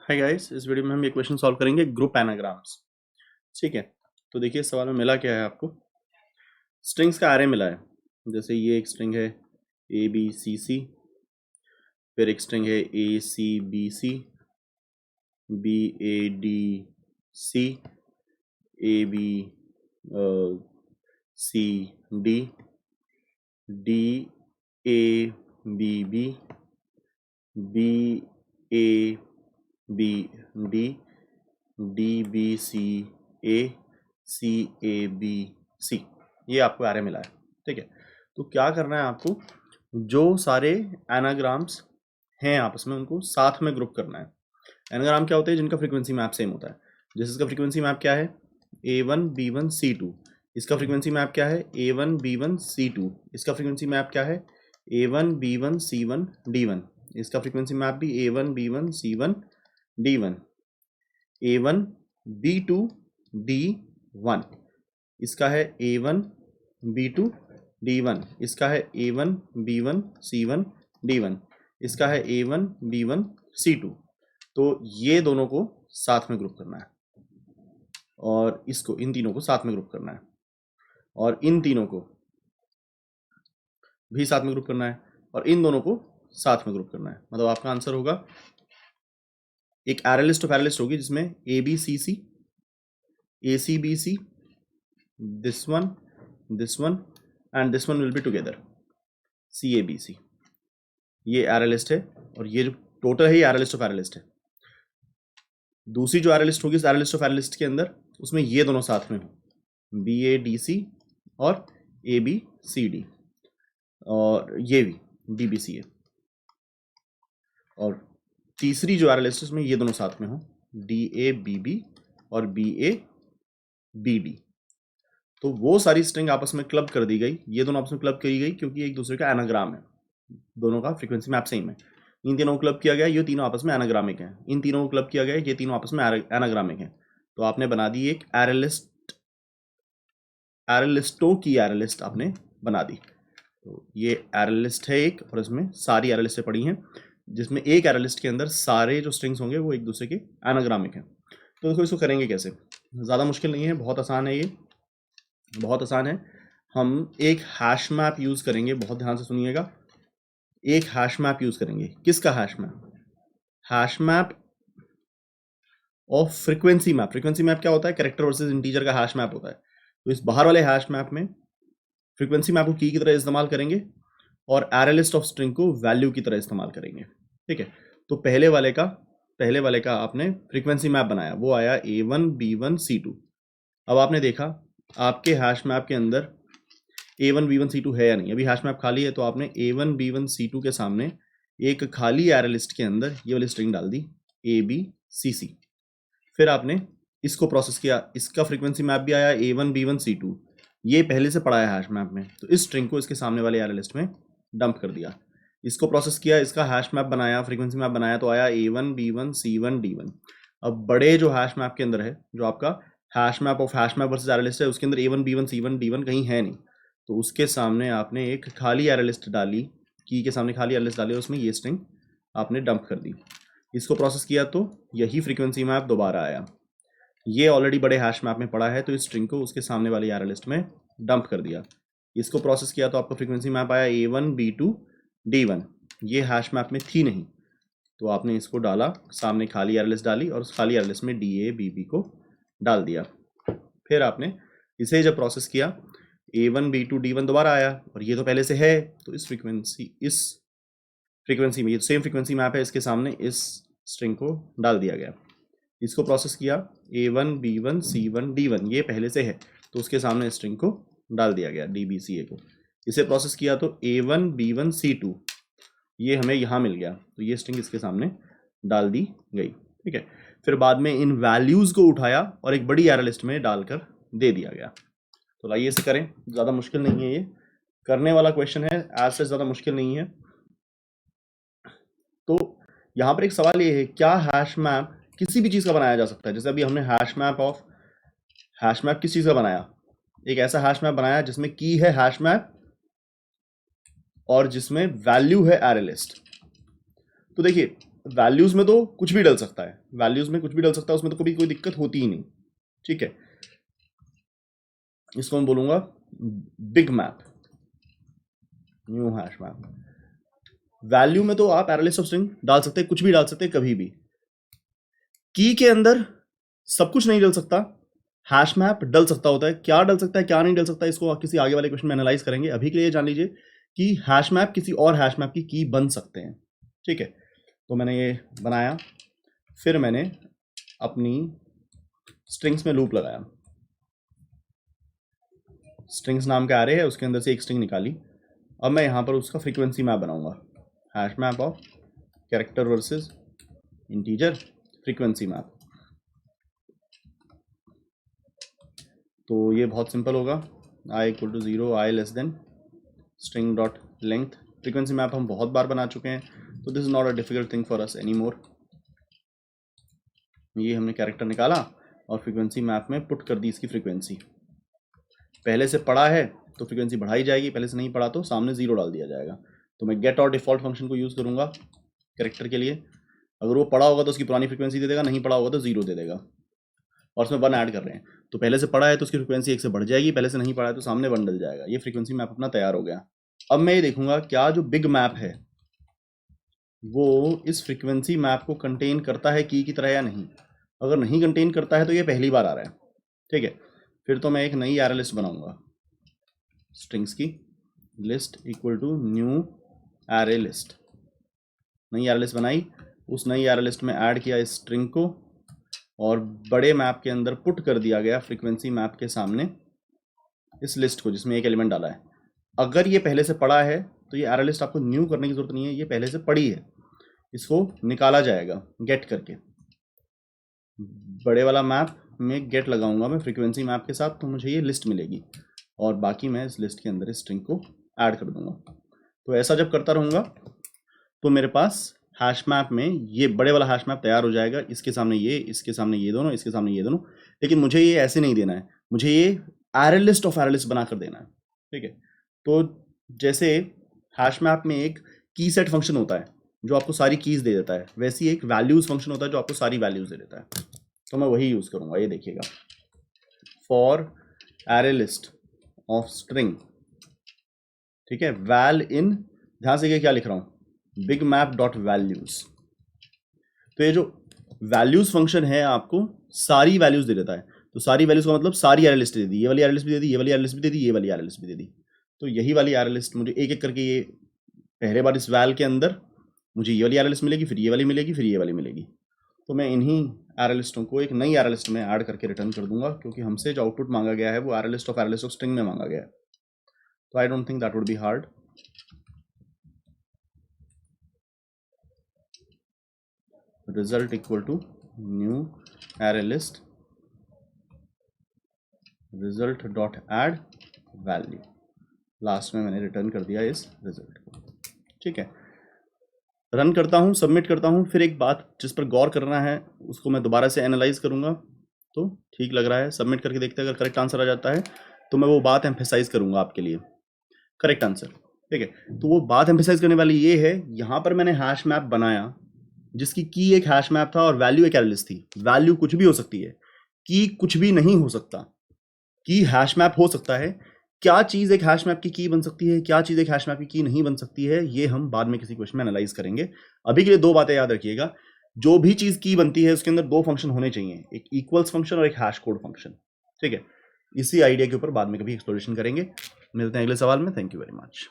Hi guys, इस video में हम ये क्वेश्चन सॉल्व करेंगे ग्रुप एनाग्राम्स। ठीक है, तो देखिए सवाल में मिला क्या है आपको। स्ट्रिंग्स का एरे मिला है। जैसे ये एक स्ट्रिंग है ए बी सी सी, फिर एक स्ट्रिंग है A C B C, B A D C, A B C D, D A B B, B A B D, D B C A, C A B C. ये आपको array मिला है। ठीक है, तो क्या करना है आपको, जो सारे एनाग्राम्स हैं आपस में उनको साथ में ग्रुप करना है। एनाग्राम क्या होते हैं? जिनका फ्रीक्वेंसी मैप सेम होता है। जैसे इसका फ्रीक्वेंसी मैप क्या है? A1 B1 C2। इसका फ्रीक्वेंसी मैप क्या है? A1 B1 C2। इसका फ्रीक्वेंसी मैप क्या है? A1 B1 C1 D1। इसका फ्रीक्वेंसी मैप भी A1 B1 C1 D1। A1 B2 D1। इसका है A1 B2 D1। इसका है A1 B1 C1 D1। इसका है A1 B1 C2। तो ये दोनों को साथ में ग्रुप करना है और इसको, इन तीनों को साथ में ग्रुप करना है और इन तीनों को भी साथ में ग्रुप करना है और इन दोनों को साथ में ग्रुप करना है। मतलब आपका आंसर होगा, एक array list of array list होगी जिसमें A B C C, A C B C, this one and this one will be together, C A B C. ये एरे लिस्ट है और ये जो टोटल है ये array list of array list है। दूसरी जो एरे लिस्ट होगी इस array list of array list के अंदर, उसमें ये दोनों साथ में हो, बी ए डी सी और ए बी सी डी, और ये भी डी बी सी ए। और तीसरी जो एरे लिस्ट है उसमें ये दोनों साथ में हो, डी ए बी बी और बी ए बी डी। तो वो सारी स्ट्रिंग आपस में क्लब कर दी गई, ये दोनों आपस में क्लब की गई क्योंकि एक दूसरे का एनाग्राम है, दोनों का फ्रीक्वेंसी मैप सेम है। इन तीनों को क्लब किया गया, ये तीनों आपस में एनाग्रामिक हैं। इन तीनों को क्लब किया गया, ये तीनों आपस में एनाग्रामिक हैं। तो आपने बना दी एक एरे लिस्ट, एरे लिस्टों की एरे लिस्ट आपने बना दी। तो ये एरे लिस्ट है एक, और इसमें सारी एरे लिस्टें पड़ी हैं, जिसमें एक एरे लिस्ट के अंदर सारे जो स्ट्रिंग्स होंगे वो एक दूसरे के एनाग्रामिक हैं। तो देखो इसको करेंगे कैसे, ज़्यादा मुश्किल नहीं है, बहुत आसान है, ये बहुत आसान है। हम एक हैश मैप यूज़ करेंगे, बहुत ध्यान से सुनिएगा। एक हैश मैप यूज़ करेंगे। किसका hash map? Hash map of frequency map. Frequency map क्या होता है? कैरेक्टर वर्सेस इंटीजर का हैश मैप होता है। तो इस बाहर वाले हैश मैप में फ्रीक्वेंसी मैप को की तरह इस्तेमाल करेंगे और एरे लिस्ट ऑफ स्ट्रिंग को वैल्यू की तरह इस्तेमाल करेंगे। ठीक है, तो पहले वाले का आपने फ्रीक्वेंसी मैप बनाया, वो आया A1 B1 C2। अब आपने देखा आपके हैश मैप के अंदर A1 B1 C2 है या नहीं। अभी हैश मैप खाली है, तो आपने A1 B1 C2 के सामने एक खाली एरे लिस्ट के अंदर ये वाली स्ट्रिंग डाल दी ABCC। फिर आपने इसको प्रोसेस किया, इसका फ्रीक्वेंसी मैप भी आया A1 B1 C2, ये पहले से पड़ा है हैश मैप में, तो इस स्ट्रिंग को इसके सामने वाले एरे लिस्ट में डंप कर दिया। इसको प्रोसेस किया, इसका हैश मैप बनाया, फ्रीक्वेंसी मैप बनाया, तो आया A1 B1 C1 D1। अब बड़े जो हैश मैप के अंदर है, जो आपका hash map of hash map versus array list है, उसके अंदर A1 B1 C1 D1 कहीं है नहीं, तो उसके सामने आपने एक खाली एरे लिस्ट डाली, की के सामने खाली एरे लिस्ट डाली, उसमें ये स्ट्रिंग आपने डंप कर दी। इसको प्रोसेस किया तो यही फ्रीक्वेंसी मैप दोबारा आया। ये ऑलरेडी बड़े हैश मैप में पड़ा है, तो इस स्ट्रिंग को उसके सामने वाली एरे लिस्ट में डंप कर दिया। इसको प्रोसेस किया तो आपका फ्रीक्वेंसी मैप आया A1 B2 D1। ये हैश मैप में थी नहीं, तो आपने इसको डाला, सामने खाली एरे लिस्ट डाली और उस खाली एरे लिस्ट में DA BB को डाल दिया। फिर आपने इसे जब प्रोसेस किया, A1 B2 D1 दोबारा आया, और ये तो पहले से है, तो इस फ्रीक्वेंसी में, ये सेम फ्रीक्वेंसी मैप है, इसके सामने इस स्ट्रिंग को डाल दिया गया। इसको प्रोसेस किया, A1 B1 C1 D1, ये पहले से है, तो उसके सामने स्ट्रिंग को डाल दिया गया, DBCA को। इसे प्रोसेस किया तो A1 B1 C2, ये हमें यहाँ मिल गया, तो ये स्ट्रिंग इसके सामने डाल दी गई। ठीक है, फिर बाद में इन वैल्यूज़ को उठाया और एक बड़ी एरे लिस्ट में डालकर दे दिया गया। तो आइए इसे करें, ज़्यादा मुश्किल नहीं है, ये करने वाला क्वेश्चन है, एज से ज़्यादा मुश्किल नहीं है। तो यहाँ पर एक सवाल ये है, क्या हैश मैप किसी भी चीज़ का बनाया जा सकता है? जैसे अभी हमने हैश मैप किस चीज़ का बनाया? एक ऐसा हैश मैप बनाया जिसमें की है हैश मैप और जिसमें वैल्यू है एरे लिस्ट। तो देखिए वैल्यूज में तो कुछ भी डल सकता है, वैल्यूज में कुछ भी डल सकता है, उसमें तो कभी कोई दिक्कत होती ही नहीं, ठीक है। इसको मैं बोलूंगा big map, new hash map. Value में तो आप एरे लिस्ट ऑफ स्ट्रिंग डाल सकते हैं, कुछ भी डाल सकते हैं कभी भी। की के अंदर सब कुछ नहीं डल सकता, हैश मैप डल सकता होता है। क्या डल सकता है क्या नहीं डल सकता है, इसको किसी आगे वाले क्वेश्चन में एनालाइज करेंगे। अभी के लिए जान लीजिए कि हैश मैप किसी और हैश मैप की बन सकते हैं, ठीक है। तो मैंने ये बनाया, फिर मैंने अपनी स्ट्रिंग्स में लूप लगाया, स्ट्रिंग्स नाम का एरे है, उसके अंदर से एक स्ट्रिंग निकाली। अब मैं यहाँ पर उसका फ्रीक्वेंसी मैप बनाऊंगा, hash map of character versus integer frequency map. तो ये बहुत सिंपल होगा, i equal to 0, i less than string dot length. Frequency map हम बहुत बार बना चुके हैं, तो this is not a difficult thing for us any more. ये हमने कैरेक्टर निकाला और फ्रीक्वेंसी मैप में पुट कर दी इसकी फ्रीक्वेंसी। पहले से पढ़ा है तो फ्रीक्वेंसी बढ़ाई जाएगी, पहले से नहीं पढ़ा तो सामने 0 डाल दिया जाएगा। तो मैं गेट और डिफॉल्ट फंक्शन को यूज़ करूँगा कैरेक्टर के लिए। अगर वो पढ़ा होगा तो उसकी पुरानी फ्रीक्वेंसी दे देगा, नहीं पढ़ा होगा तो 0 दे देगा। और उसमें 1 ऐड कर रहे हैं, तो पहले से पढ़ा है तो उसकी फ्रीक्वेंसी 1 से बढ़ जाएगी, पहले से नहीं पढ़ा है तो सामने 1 डल जाएगा। ये फ्रीक्वेंसी मैप अपना तैयार हो गया। अब मैं ये देखूंगा क्या जो बिग मैप है वो इस फ्रीक्वेंसी मैप को कंटेन करता है की तरह या नहीं। अगर नहीं कंटेन करता है तो ये पहली बार आ रहा है, ठीक है। फिर तो मैं एक नई एरे लिस्ट बनाऊंगा, स्ट्रिंग्स की list equal to new array list. नई एरे लिस्ट बनाई, उस नई एरे लिस्ट में ऐड किया इस स्ट्रिंग को और बड़े मैप के अंदर पुट कर दिया गया फ्रीक्वेंसी मैप के सामने इस लिस्ट को जिसमें एक एलिमेंट डाला है। अगर ये पहले से पड़ा है तो ये एरे लिस्ट आपको न्यू करने की जरूरत नहीं है, ये पहले से पड़ी है, इसको निकाला जाएगा गेट करके। बड़े वाला मैप में गेट लगाऊंगा मैं फ्रीक्वेंसी मैप के साथ, तो मुझे ये लिस्ट मिलेगी और बाकी मैं इस लिस्ट के अंदर इस स्ट्रिंग को ऐड कर दूंगा। तो ऐसा जब करता रहूँगा तो मेरे पास हैश मैप में ये बड़े वाला हैश मैप तैयार हो जाएगा। इसके सामने ये, इसके सामने ये दोनों, इसके सामने ये दोनों। लेकिन मुझे ये ऐसे नहीं देना है, मुझे ये array list of array list बनाकर देना है, ठीक है। तो जैसे हैश मैप में एक की सेट फंक्शन होता है जो आपको सारी कीज दे देता है, वैसे ही एक वैल्यूज फंक्शन होता है जो आपको सारी वैल्यूज दे देता है। तो मैं वही यूज करूंगा, ये देखिएगा, for array list of string, ठीक है, वैल इन, ध्यान से क्या लिख रहा हूं, बिग मैप डॉट वैल्यूज। तो ये जो वैल्यूज फंक्शन है आपको सारी वैल्यूज दे देता है। तो सारी वैल्यूज का मतलब सारी एरे लिस्ट दे दी, ये वाली एरे लिस्ट भी दे दी, ये वाली एरे लिस्ट भी दे दी, ये वाली एरे लिस्ट भी दे दी। तो यही वाली एरे लिस्ट मुझे एक एक करके, ये पहले बार इस वैल के अंदर मुझे ये वाली एरे लिस्ट मिलेगी, फिर ये वाली मिलेगी, फिर ये वाली मिलेगी। तो मैं इन्हीं एरे लिस्टों को एक नई एरे लिस्ट में ऐड करके रिटर्न कर दूंगा, क्योंकि हमसे जो आउटपुट मांगा गया है वो एरे लिस्ट ऑफ स्ट्रिंग में मांगा गया है। तो I don't think that would be hard. Result equal to new array list result dot add value. Last में मैंने रिटर्न कर दिया इस रिजल्ट को, ठीक है। रन करता हूँ, सबमिट करता हूँ। फिर एक बात जिस पर गौर करना है उसको मैं दोबारा से एनालाइज करूँगा। तो ठीक लग रहा है, सबमिट करके देखते हैं, अगर करेक्ट आंसर आ जाता है तो मैं वो बात एम्फेसाइज करूँगा आपके लिए, करेक्ट आंसर, ठीक है। तो वो बात एम्फेसाइज करने वाली ये है, यहाँ पर मैंने हैश मैप बनाया जिसकी की एक हैश मैप था और वैल्यू एक एरे लिस्ट थी। वैल्यू कुछ भी हो सकती है, की कुछ भी नहीं हो सकता। की हैश मैप हो सकता है, क्या चीज एक हैश मैप की की बन सकती है, क्या चीज एक हैश मैप की नहीं बन सकती है, ये हम बाद में किसी क्वेश्चन में एनालाइज करेंगे। अभी के लिए 2 बातें याद रखिएगा, जो भी चीज की बनती है उसके अंदर 2 फंक्शन होने चाहिए, एक इक्वल्स फंक्शन और एक हैश कोड फंक्शन, ठीक है। इसी आइडिया के ऊपर बाद में कभी एक्सप्लोरेशन करेंगे। मिलते हैं अगले सवाल में। Thank you very much.